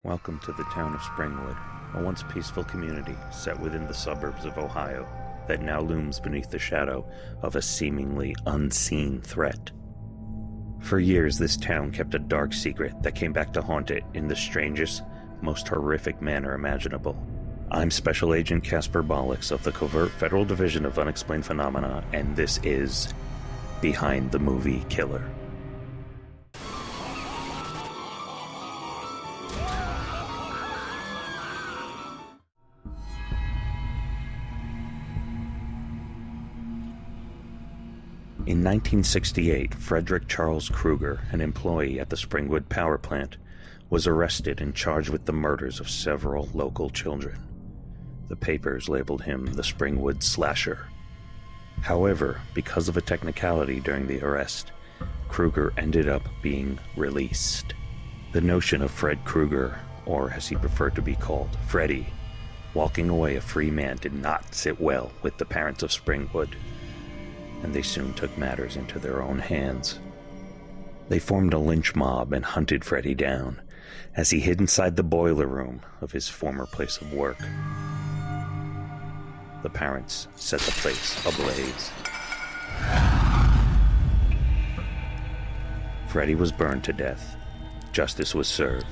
Welcome to the town of Springwood, a once peaceful community set within the suburbs of Ohio that now looms beneath the shadow of a seemingly unseen threat. For years, this town kept a dark secret that came back to haunt it in the strangest, most horrific manner imaginable. I'm Special Agent Casper Bollocks of the Covert Federal Division of Unexplained Phenomena, and this is Behind the Movie Killer. In 1968, Frederick Charles Krueger, an employee at the Springwood power plant, was arrested and charged with the murders of several local children. The papers labeled him the Springwood Slasher. However, because of a technicality during the arrest, Krueger ended up being released. The notion of Fred Krueger, or as he preferred to be called, Freddy, walking away a free man did not sit well with the parents of Springwood, and they soon took matters into their own hands. They formed a lynch mob and hunted Freddy down as he hid inside the boiler room of his former place of work. The parents set the place ablaze. Freddy was burned to death. Justice was served.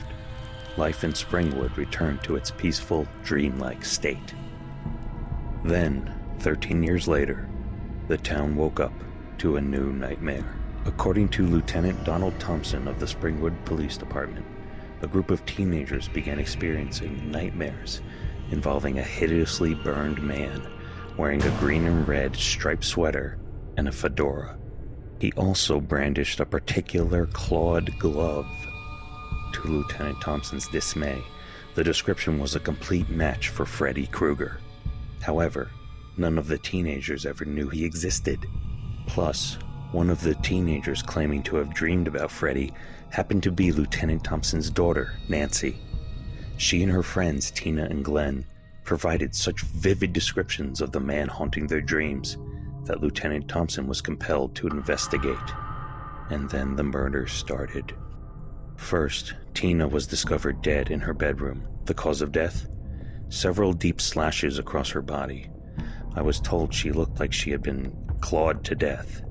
Life in Springwood returned to its peaceful, dreamlike state. Then, 13 years later, the town woke up to a new nightmare. According to Lieutenant Donald Thompson of the Springwood Police Department, a group of teenagers began experiencing nightmares involving a hideously burned man wearing a green and red striped sweater and a fedora. He also brandished a particular clawed glove. To Lieutenant Thompson's dismay, the description was a complete match for Freddy Krueger. However, none of the teenagers ever knew he existed. Plus, one of the teenagers claiming to have dreamed about Freddy happened to be Lieutenant Thompson's daughter, Nancy. She and her friends, Tina and Glenn, provided such vivid descriptions of the man haunting their dreams that Lieutenant Thompson was compelled to investigate. And then the murders started. First, Tina was discovered dead in her bedroom. The cause of death? Several deep slashes across her body. I was told she looked like she had been clawed to death.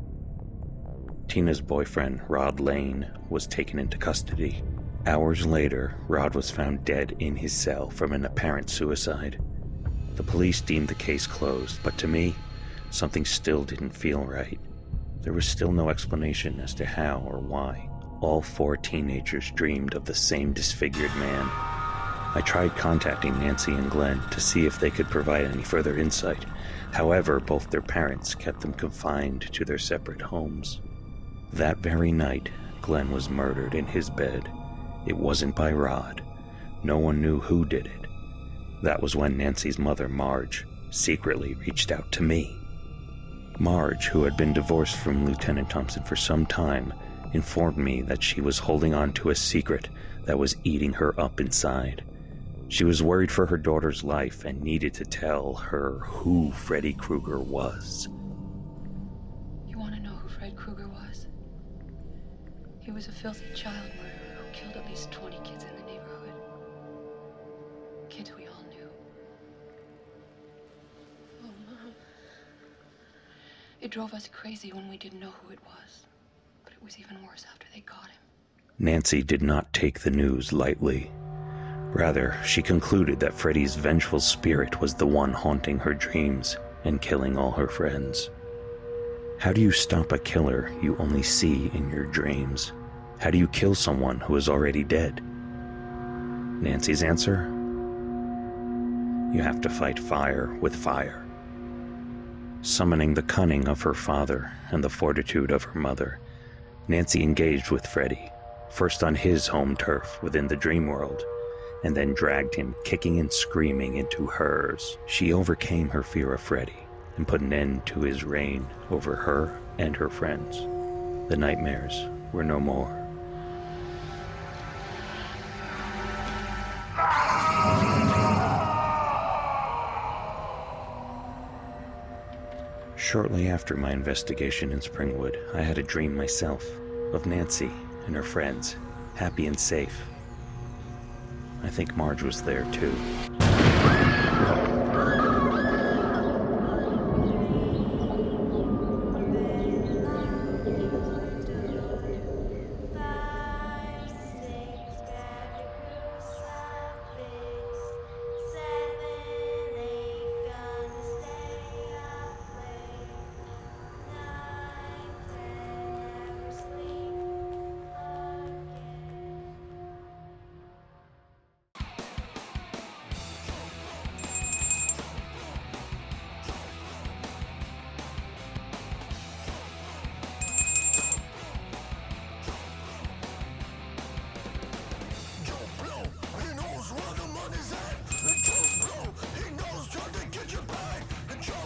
Tina's boyfriend, Rod Lane, was taken into custody. Hours later, Rod was found dead in his cell from an apparent suicide. The police deemed the case closed, but to me, something still didn't feel right. There was still no explanation as to how or why all four teenagers dreamed of the same disfigured man. I tried contacting Nancy and Glenn to see if they could provide any further insight. However, both their parents kept them confined to their separate homes. That very night, Glenn was murdered in his bed. It wasn't by Rod. No one knew who did it. That was when Nancy's mother, Marge, secretly reached out to me. Marge, who had been divorced from Lieutenant Thompson for some time, informed me that she was holding on to a secret that was eating her up inside. She was worried for her daughter's life and needed to tell her who Freddy Krueger was. You want to know who Fred Krueger was? He was a filthy child murderer who killed at least 20 kids in the neighborhood. Kids we all knew. Oh, Mom. It drove us crazy when we didn't know who it was. But it was even worse after they caught him. Nancy did not take the news lightly. Rather, she concluded that Freddy's vengeful spirit was the one haunting her dreams and killing all her friends. How do you stop a killer you only see in your dreams? How do you kill someone who is already dead? Nancy's answer? You have to fight fire with fire. Summoning the cunning of her father and the fortitude of her mother, Nancy engaged with Freddy, first on his home turf within the dream world, and then dragged him kicking and screaming into hers. She overcame her fear of Freddy and put an end to his reign over her and her friends. The nightmares were no more. Shortly after my investigation in Springwood, I had a dream myself of Nancy and her friends, happy and safe. I think Marge was there too.